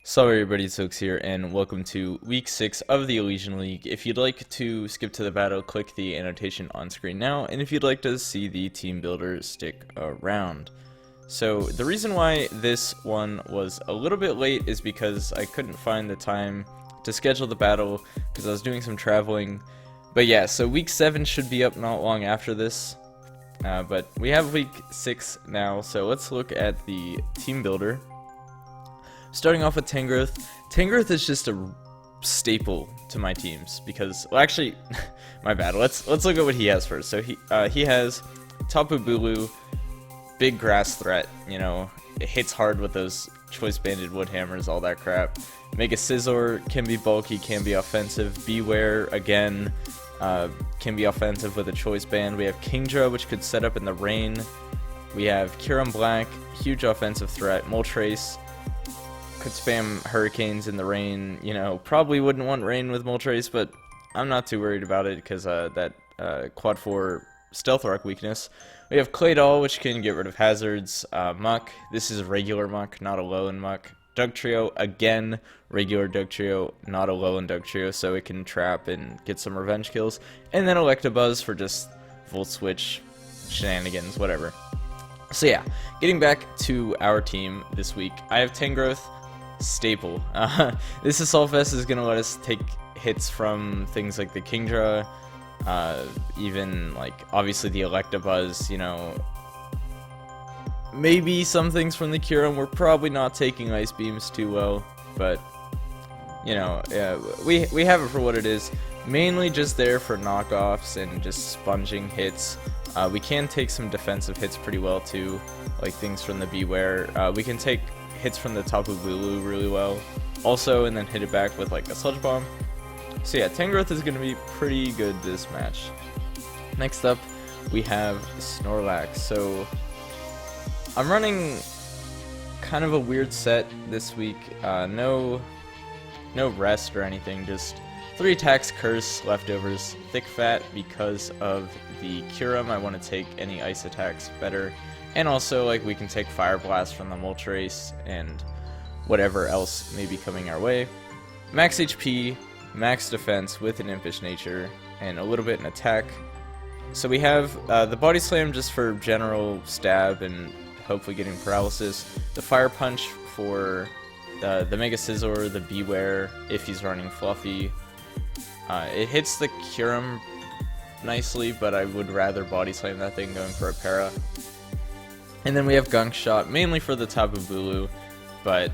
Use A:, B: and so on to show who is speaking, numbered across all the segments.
A: So everybody, it's Xilicks here, and welcome to Week 6 of the Elysian League. If you'd like to skip to the battle, click the annotation on screen now, and if you'd like to see the team builder, stick around. So the reason why this one was a little bit late is because I couldn't find the time to schedule the battle, because I was doing some traveling. But yeah, so Week 7 should be up not long after this, but we have Week 6 now, so let's look at the team builder. Starting off with Tangrowth. Tangrowth is just a staple to my teams because, well, actually, my bad. Let's look at what he has first. So he has Tapu Bulu, big grass threat. You know, it hits hard with those choice banded wood hammers, all that crap. Mega Scizor can be bulky, can be offensive. Beware again, can be offensive with a choice band. We have Kingdra, which could set up in the rain. We have Kyurem Black, huge offensive threat. Moltres could spam hurricanes in the rain. You know, probably wouldn't want rain with Moltres, but I'm not too worried about it because that quad 4 stealth rock weakness. We have Claydol, which can get rid of hazards. Muck, this is a regular Muck, not a low-end Muck. Dugtrio, again, regular Dugtrio, not a low-end Dugtrio, so it can trap and get some revenge kills. And then Electabuzz for just Volt Switch shenanigans, whatever. So yeah, getting back to our team this week, I have Tangrowth, staple. This Assault Vest is going to let us take hits from things like the Kingdra, even like obviously the Electabuzz, you know, maybe some things from the Kyurem. We're probably not taking Ice Beams too well, but you know, yeah, we have it for what it is, mainly just there for knockoffs and just sponging hits. We can take some defensive hits pretty well too, like things from the Beware. We can take hits from the Tapu Bulu really well also, and then hit it back with like a Sludge Bomb. So yeah, Tangrowth is going to be pretty good this match. Next up, we have Snorlax. So I'm running kind of a weird set this week. No rest or anything, just 3 attacks, curse, leftovers, thick fat because of the Kyurem. I want to take any ice attacks better. And also, like, we can take Fire Blast from the Moltres and whatever else may be coming our way. Max HP, max defense with an Impish Nature, and a little bit in attack. So we have the Body Slam just for general stab and hopefully getting paralysis. The Fire Punch for the Mega Scizor, the Beware if he's running Fluffy. It hits the Kyurem nicely, but I would rather Body Slam that thing going for a para. And then we have Gunk Shot, mainly for the Tapu Bulu, but,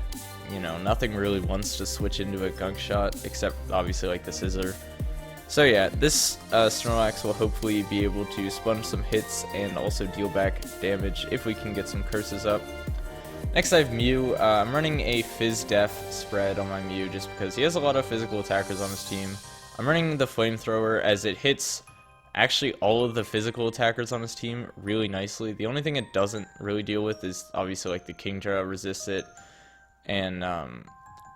A: you know, nothing really wants to switch into a Gunk Shot, except obviously like the Scizor. So yeah, this Snorlax will hopefully be able to sponge some hits and also deal back damage if we can get some curses up. Next I have Mew. I'm running a Fizz Def spread on my Mew just because he has a lot of physical attackers on his team. I'm running the Flamethrower as it hits actually all of the physical attackers on his team really nicely. The only thing it doesn't really deal with is obviously like the Kingdra resists it, and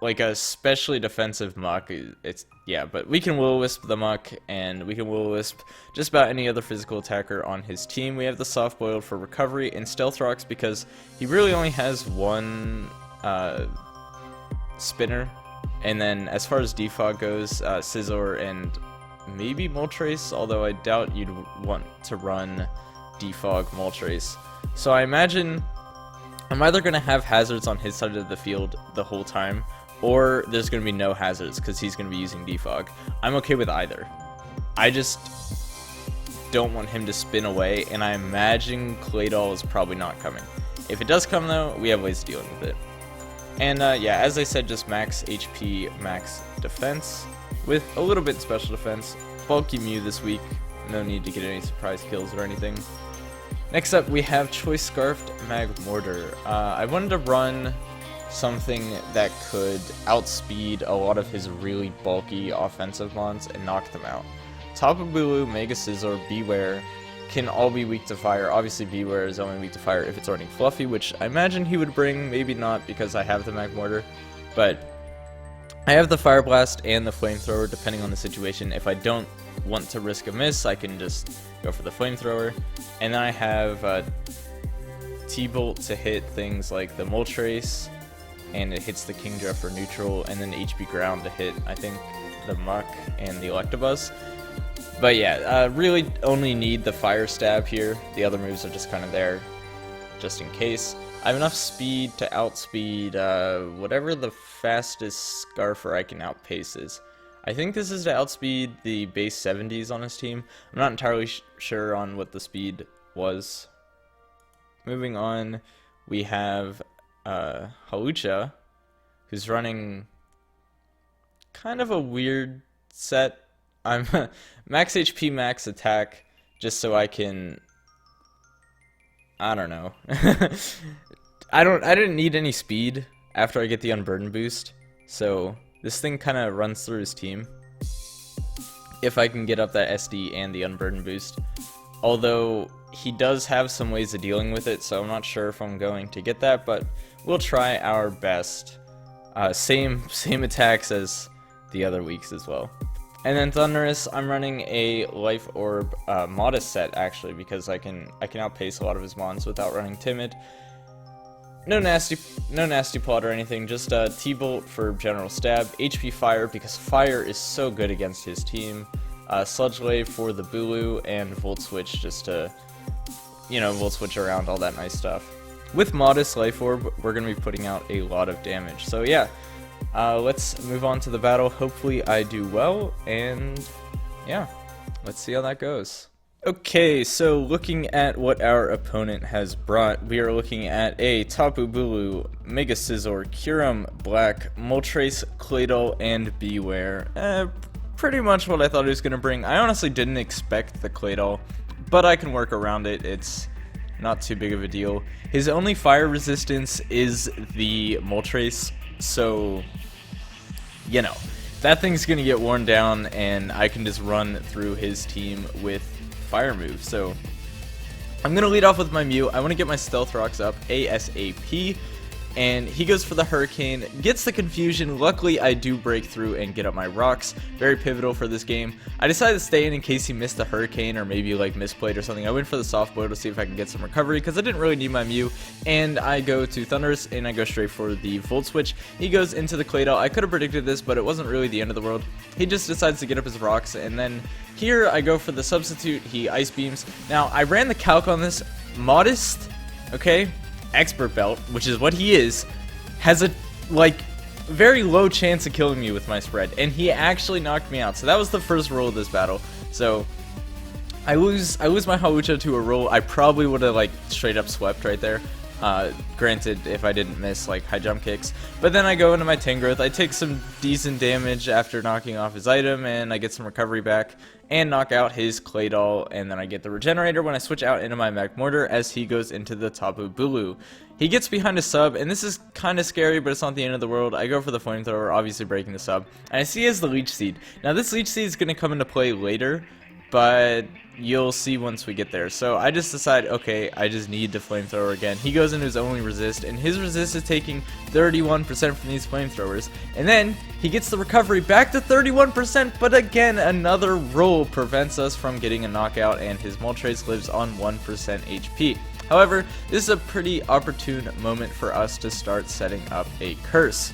A: like a especially defensive Muck. It's yeah, but we can Will-O-Wisp the Muck, and we can Will-O-Wisp just about any other physical attacker on his team. We have the Soft Boiled for recovery and Stealth Rocks because he really only has one spinner. And then as far as defog goes, Scizor and maybe Moltres, although I doubt you'd want to run defog Moltres. So I imagine I'm either going to have hazards on his side of the field the whole time, or there's going to be no hazards because he's going to be using defog. I'm okay with either. I just don't want him to spin away, and I imagine Claydol is probably not coming. If it does come though, we have ways of dealing with it. And yeah, as I said, just max HP, max defense, with a little bit special defense. Bulky Mew this week, no need to get any surprise kills or anything. Next up, we have Choice Scarfed Magmortar. I wanted to run something that could outspeed a lot of his really bulky offensive mons and knock them out. Tapu Bulu, Mega Scizor, Beware can all be weak to fire. Obviously, Beware is only weak to fire if it's running Fluffy, which I imagine he would bring, maybe not because I have the Magmortar, but I have the Fire Blast and the Flamethrower depending on the situation. If I don't want to risk a miss, I can just go for the Flamethrower. And then I have T-Bolt to hit things like the Moltres, and it hits the Kingdra for neutral, and then HP ground to hit, I think, the Muck and the Electabuzz. But yeah, really only need the Fire Stab here. The other moves are just kind of there, just in case. I have enough speed to outspeed whatever the fastest Scarfer I can outpace is. I think this is to outspeed the base 70s on his team. I'm not entirely sure on what the speed was. Moving on, we have Hawlucha, who's running kind of a weird set. I'm max HP, max attack, just so I can, I don't know. I didn't need any speed after I get the Unburden boost, so this thing kind of runs through his team if I can get up that SD and the Unburden boost. Although he does have some ways of dealing with it, so I'm not sure if I'm going to get that, but we'll try our best. Same attacks as the other weeks as well. And then Thundurus, I'm running a Life Orb Modest set actually, because I can outpace a lot of his mons without running Timid. No nasty plot or anything, just T-Bolt for general stab, HP Fire because Fire is so good against his team, Sludge Wave for the Bulu, and Volt Switch just to, you know, Volt Switch around, all that nice stuff. With Modest Life Orb, we're going to be putting out a lot of damage. So yeah, let's move on to the battle. Hopefully I do well, and yeah, let's see how that goes. Okay, so looking at what our opponent has brought, we are looking at a Tapu Bulu, Mega Scizor, Kyurem Black, Moltres, Claydol, and Beware. Pretty much what I thought he was going to bring. I honestly didn't expect the Claydol, but I can work around it. It's not too big of a deal. His only fire resistance is the Moltres, so, you know, that thing's going to get worn down, and I can just run through his team with fire move. So I'm gonna lead off with my Mew. I want to get my Stealth Rocks up ASAP, and he goes for the Hurricane, gets the Confusion. Luckily I do break through and get up my rocks, very pivotal for this game. I decided to stay in case he missed the Hurricane or maybe like misplayed or something. I went for the Soft Blow to see if I can get some recovery because I didn't really need my Mew, and I go to Thundurus and I go straight for the Volt Switch. He goes into the Claydol. I could have predicted this, but it wasn't really the end of the world. He just decides to get up his rocks, and then here I go for the Substitute. He Ice Beams. Now I ran the calc on this. Modest, okay, Expert Belt, which is what he is, has a like very low chance of killing me with my spread, and he actually knocked me out. So that was the first roll of this battle. So I lose my Hawlucha to a roll. I probably would have like straight up swept right there. Granted, if I didn't miss like high jump kicks. But then I go into my Tangrowth. I take some decent damage after knocking off his item, and I get some recovery back and knock out his Claydol, and then I get the Regenerator when I switch out into my Magmortar as he goes into the Tapu Bulu. He gets behind a sub, and this is kind of scary, but it's not the end of the world. I go for the Flamethrower, obviously breaking the sub, and I see he has the Leech Seed. Now this Leech Seed is going to come into play later, but you'll see once we get there. So I just decide, okay, I just need the Flamethrower again. He goes into his only resist, and his resist is taking 31% from these Flamethrowers. And then he gets the recovery back to 31%, but again, another roll prevents us from getting a knockout, and his Moltres lives on 1% HP. However, this is a pretty opportune moment for us to start setting up a curse.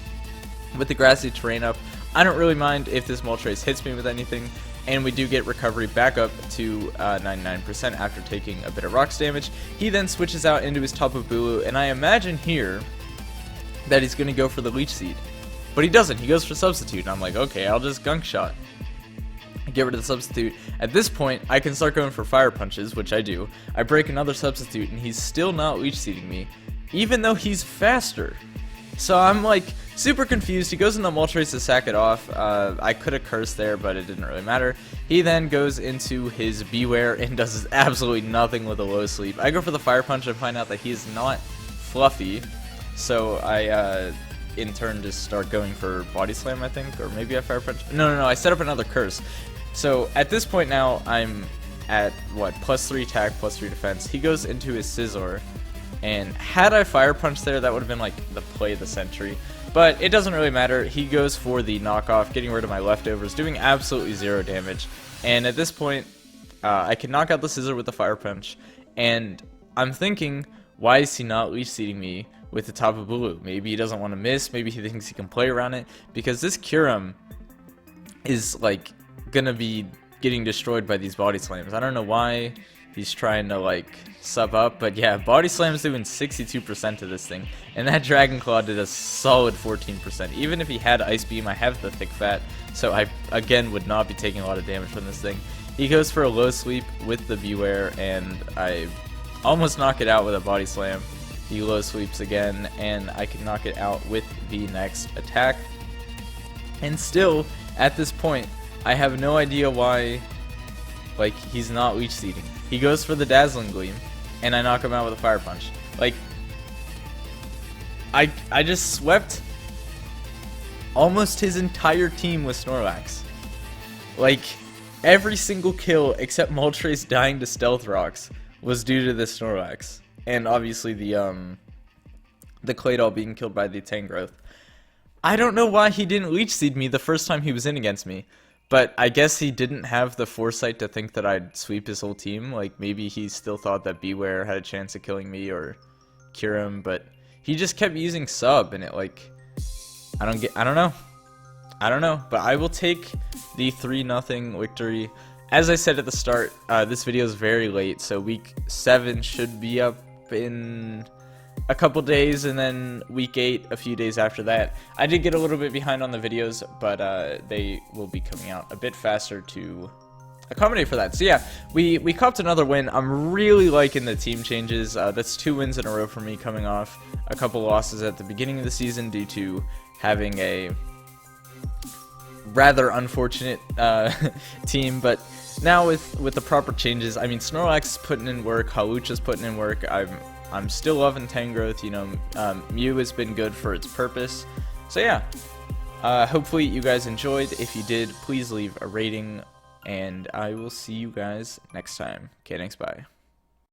A: With the grassy terrain up, I don't really mind if this Moltres hits me with anything, and we do get recovery back up to 99% after taking a bit of rocks damage. He then switches out into his Tapu Bulu, and I imagine here that he's going to go for the Leech Seed. But he doesn't. He goes for Substitute, and I'm like, okay, I'll just Gunk Shot. Get rid of the Substitute. At this point, I can start going for Fire Punches, which I do. I break another Substitute, and he's still not Leech Seeding me, even though he's faster. So I'm like super confused. He goes into Moltres to sack it off. I could have cursed there, but it didn't really matter. He then goes into his Beware and does absolutely nothing with a low sleep. I go for the Fire Punch and find out that he is not fluffy. So I in turn just start going for Body Slam, I think, or maybe I Fire Punch. No, I set up another curse. So at this point now I'm at what, +3 attack, +3 defense. He goes into his Scizor. And had I Fire Punch there, that would have been like the play of the century. But it doesn't really matter. He goes for the knockoff, getting rid of my leftovers, doing absolutely 0 damage. And at this point, I can knock out the Scizor with the Fire Punch. And I'm thinking, why is he not Leech Seeding me with the Tapu Bulu. Maybe he doesn't want to miss, maybe he thinks he can play around it, because this Kyurem is like gonna be getting destroyed by these body slams. I don't know why he's trying to like sub up, but yeah, body slam's doing 62% to this thing, and that Dragon Claw did a solid 14%. Even if he had Ice Beam, I have the Thick Fat, so I again would not be taking a lot of damage from this thing. He goes for a low sweep with the Beware, and I almost knock it out with a body slam. He low sweeps again, and I can knock it out with the next attack. And still, at this point, I have no idea why, like, he's not leech seeding. He goes for the Dazzling Gleam, and I knock him out with a Fire Punch. Like, I just swept almost his entire team with Snorlax. Like, every single kill except Moltres dying to Stealth Rocks was due to this Snorlax. And obviously the Claydol being killed by the Tangrowth. I don't know why he didn't Leech Seed me the first time he was in against me. But I guess he didn't have the foresight to think that I'd sweep his whole team. Like, maybe he still thought that Beware had a chance of killing me or Kyurem, but he just kept using sub, and it, like, I don't know. But I will take the 3-0 victory. As I said at the start, this video is very late, so week 7 should be up in a couple days, and then week 8 a few days after that. I did get a little bit behind on the videos, but they will be coming out a bit faster to accommodate for that. So yeah, we copped another win. I'm really liking the team changes. That's 2 wins in a row for me, coming off a couple losses at the beginning of the season due to having a rather unfortunate team. But now with the proper changes, I mean, Snorlax is putting in work, Hawlucha's putting in work. I'm still loving Tangrowth. You know, Mew has been good for its purpose. So yeah, hopefully you guys enjoyed. If you did, please leave a rating, and I will see you guys next time. Okay, thanks, bye.